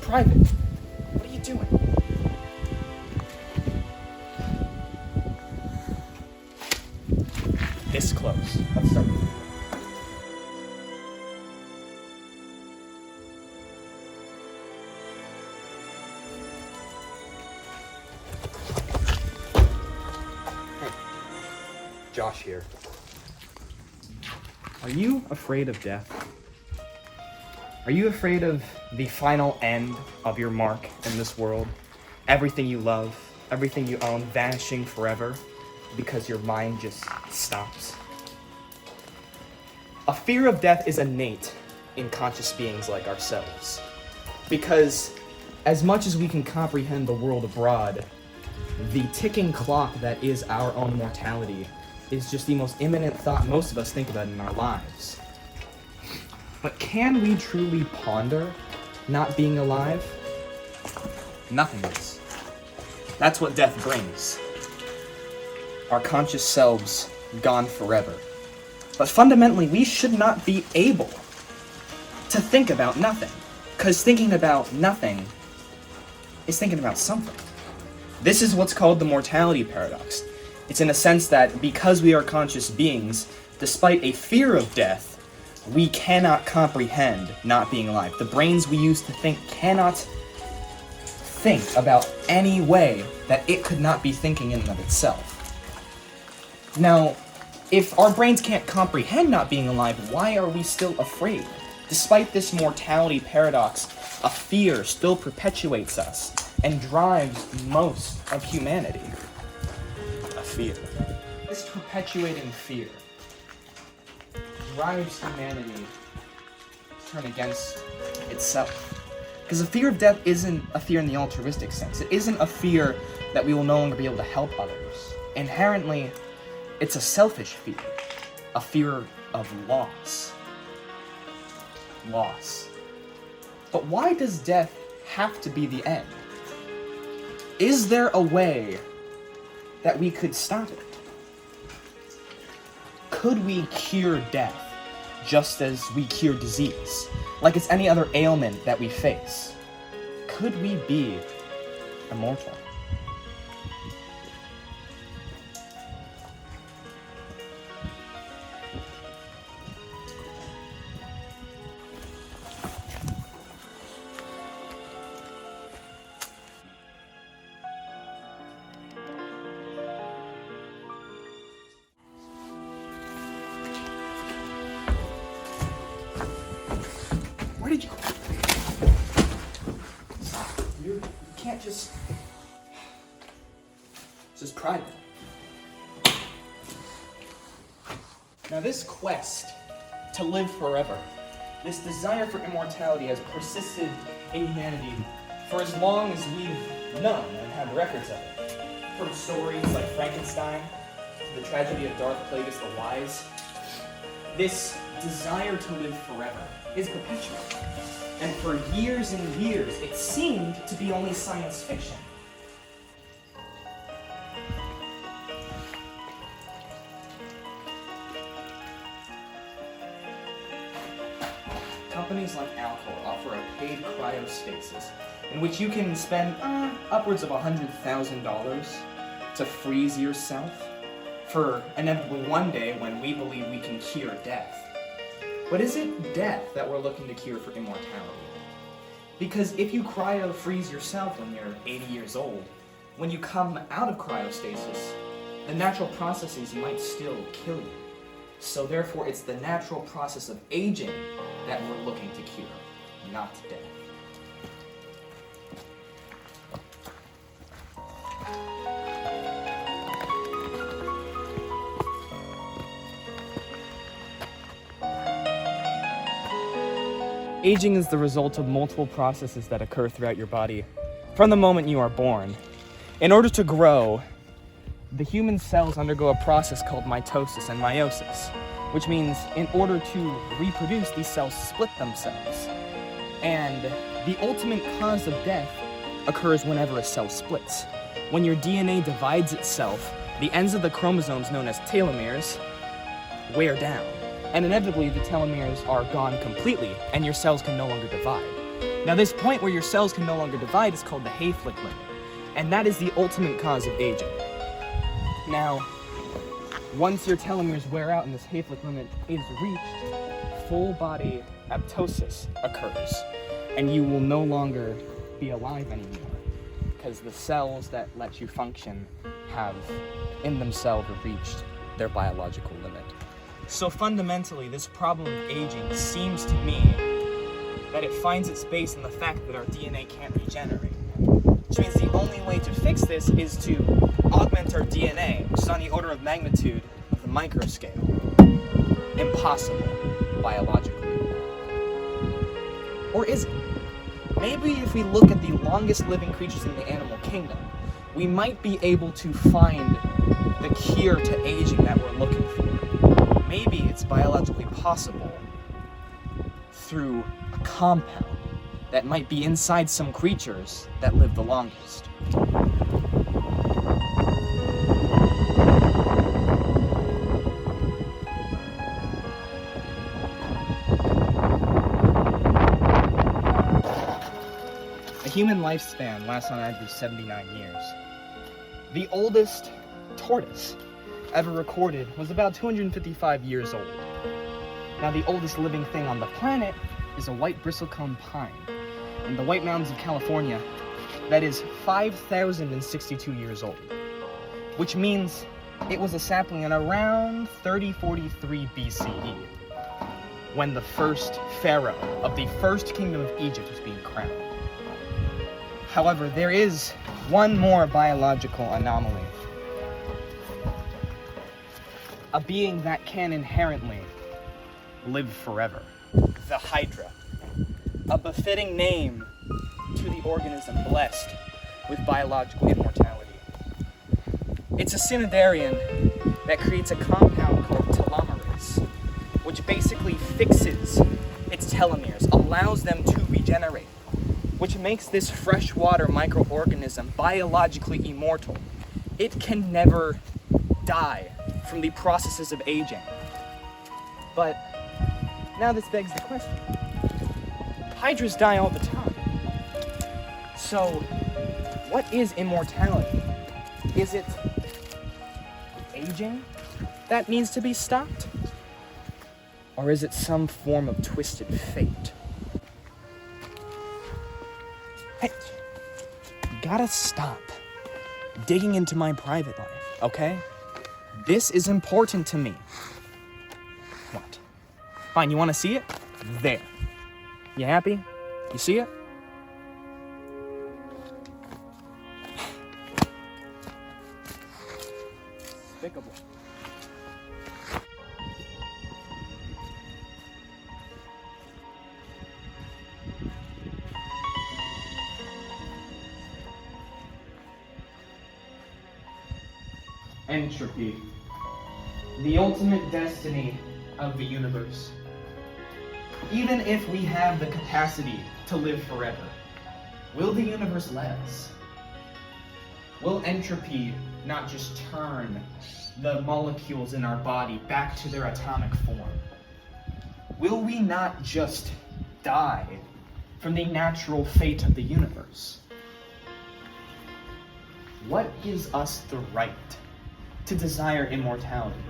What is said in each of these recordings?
private. What are you doing? This close. Let's start. Hey, Josh here. Are you afraid of death? Are you afraid of the final end of your mark in this world? Everything you love, everything you own vanishing forever because your mind just stops? A fear of death is innate in conscious beings like ourselves. Because as much as we can comprehend the world abroad, the ticking clock that is our own mortality is just the most imminent thought most of us think about in our lives. But can we truly ponder not being alive? Nothingness. That's what death brings. Our conscious selves gone forever. But fundamentally, we should not be able to think about nothing. Because thinking about nothing is thinking about something. This is what's called the mortality paradox. It's in a sense that because we are conscious beings, despite a fear of death, we cannot comprehend not being alive. The brains we use to think cannot think about any way that it could not be thinking in and of itself. Now, if our brains can't comprehend not being alive, why are we still afraid? Despite this mortality paradox, a fear still perpetuates us and drives most of humanity. A fear. This perpetuating fear drives humanity to turn against itself. Because the fear of death isn't a fear in the altruistic sense. It isn't a fear that we will no longer be able to help others. Inherently, it's a selfish fear. A fear of loss. Loss. But why does death have to be the end? Is there a way that we could stop it? Could we cure death just as we cure disease? Like it's any other ailment that we face? Could we be immortal? Where did you... You can't just... This is private. Now this quest to live forever, this desire for immortality has persisted in humanity for as long as we've known and had records of it. From stories like Frankenstein to the tragedy of Darth Plagueis the Wise, this desire to live forever is perpetual. And for years and years, it seemed to be only science fiction. Companies like Alcor offer a paid cryostasis in which you can spend upwards of $100,000 to freeze yourself for inevitably one day when we believe we can cure death. But is it death that we're looking to cure for immortality? Because if you cryo-freeze yourself when you're 80 years old, when you come out of cryostasis, the natural processes might still kill you. So therefore, it's the natural process of aging that we're looking to cure, not death. Aging is the result of multiple processes that occur throughout your body from the moment you are born. In order to grow, the human cells undergo a process called mitosis and meiosis, which means in order to reproduce, these cells split themselves. And the ultimate cause of death occurs whenever a cell splits. When your DNA divides itself, the ends of the chromosomes known as telomeres wear down. And inevitably, the telomeres are gone completely, and your cells can no longer divide. Now, this point where your cells can no longer divide is called the Hayflick limit, and that is the ultimate cause of aging. Now, once your telomeres wear out and this Hayflick limit is reached, full-body apoptosis occurs, and you will no longer be alive anymore, because the cells that let you function have, in themselves, reached their biological limit. So fundamentally, this problem of aging seems to me that it finds its base in the fact that our DNA can't regenerate. Which means the only way to fix this is to augment our DNA, which is on the order of magnitude of the microscale. Impossible, biologically. Or is it? Maybe if we look at the longest living creatures in the animal kingdom, we might be able to find the cure to aging that we're looking for. Maybe it's biologically possible through a compound that might be inside some creatures that live the longest. A human lifespan lasts on average 79 years. The oldest tortoise ever recorded was about 255 years old. Now, the oldest living thing on the planet is a white bristlecone pine in the White Mountains of California that is 5,062 years old, which means it was a sapling in around 3043 BCE, when the first pharaoh of the first kingdom of Egypt was being crowned. However, there is one more biological anomaly. A being that can inherently live forever. The Hydra. A befitting name to the organism blessed with biological immortality. It's a cnidarian that creates a compound called telomerase, which basically fixes its telomeres, allows them to regenerate, which makes this freshwater microorganism biologically immortal. It can never die from the processes of aging. But now this begs the question. Hydras die all the time. So, what is immortality? Is it aging that needs to be stopped? Or is it some form of twisted fate? Hey, you gotta stop digging into my private life, okay? This is important to me. What? Fine, you wanna see it? There. You happy? You see it? Despicable. Entropy. The ultimate destiny of the universe. Even if we have the capacity to live forever, will the universe let us? Will entropy not just turn the molecules in our body back to their atomic form? Will we not just die from the natural fate of the universe? What gives us the right to desire immortality?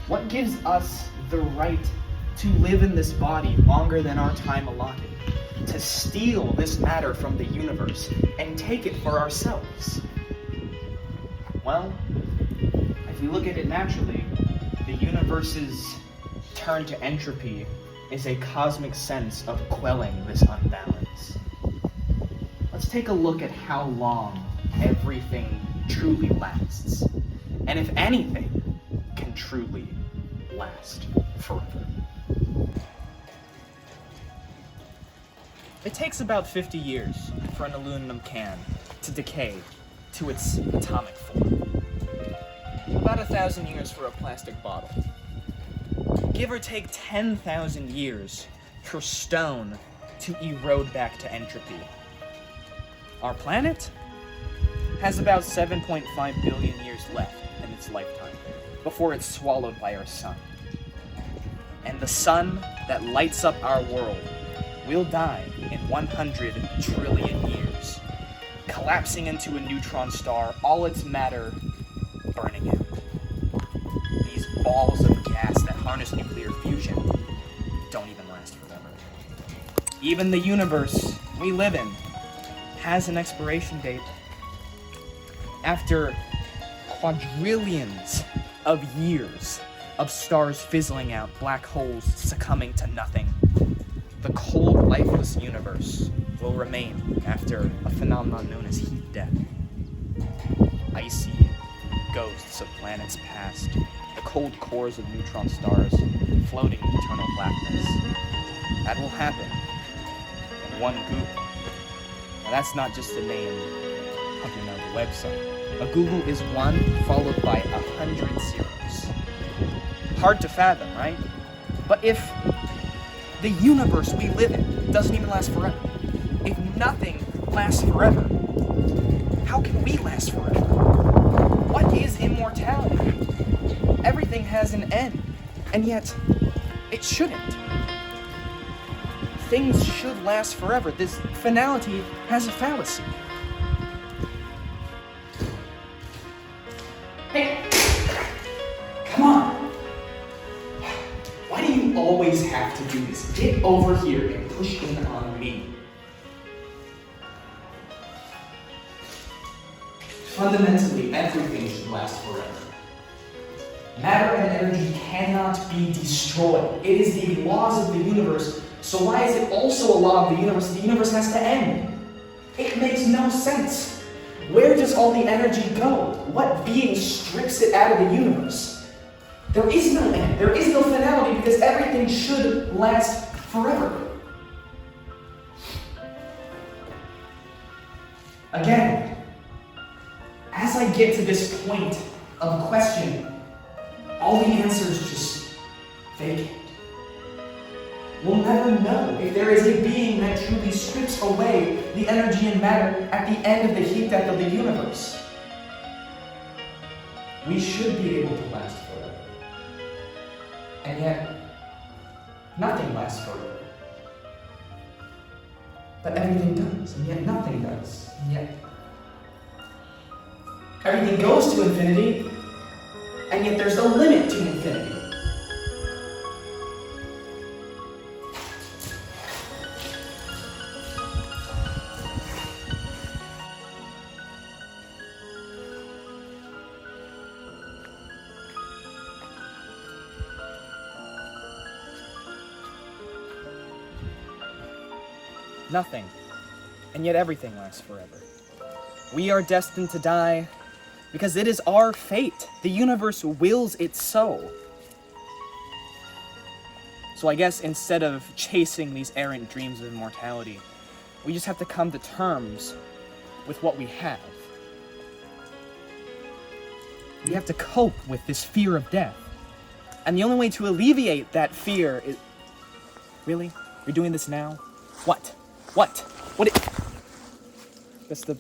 What gives us the right to live in this body longer than our time allotted? To steal this matter from the universe and take it for ourselves? Well, if we look at it naturally, the universe's turn to entropy is a cosmic sense of quelling this unbalance. Let's take a look at how long everything truly lasts, and if anything can truly last forever. It takes about 50 years for an aluminum can to decay to its atomic form. About 1,000 years for a plastic bottle. Give or take 10,000 years for stone to erode back to entropy. Our planet has about 7.5 billion years left in its lifetime before it's swallowed by our sun. And the sun that lights up our world will die in 100 trillion years, collapsing into a neutron star, all its matter burning out. These balls of gas that harness nuclear fusion don't even last forever. Even the universe we live in has an expiration date. After quadrillions of years of stars fizzling out, black holes succumbing to nothing, the cold, lifeless universe will remain after a phenomenon known as heat death. Icy ghosts of planets past, the cold cores of neutron stars floating in eternal blackness. That will happen in one goop. Now that's not just the name of the website. A Google is 1 followed by 100 zeros. Hard to fathom, right? But if the universe we live in doesn't even last forever, if nothing lasts forever, how can we last forever? What is immortality? Everything has an end, and yet it shouldn't. Things should last forever. This finality has a fallacy. Hey, come on. Why do you always have to do this? Get over here and push in on me. Fundamentally, everything should last forever. Matter and energy cannot be destroyed. It is the laws of the universe, so why is it also a law of the universe that the universe has to end? It makes no sense. Where does all the energy go? What being strips it out of the universe? There is no end. There is no finality because everything should last forever. Again, as I get to this point of question, all the answers just vacate. We'll never know if there is a being that truly strips away the energy and matter at the end of the heat death of the universe. We should be able to last forever. And yet, nothing lasts forever. But everything does, and yet nothing does. And yet, everything goes to infinity, and yet there's a limit to infinity. Nothing, and yet everything lasts forever. We are destined to die because it is our fate. The universe wills it so. So I guess instead of chasing these errant dreams of immortality, we just have to come to terms with what we have. We have to cope with this fear of death. And the only way to alleviate that fear is... Really? You're doing this now? What? That's the...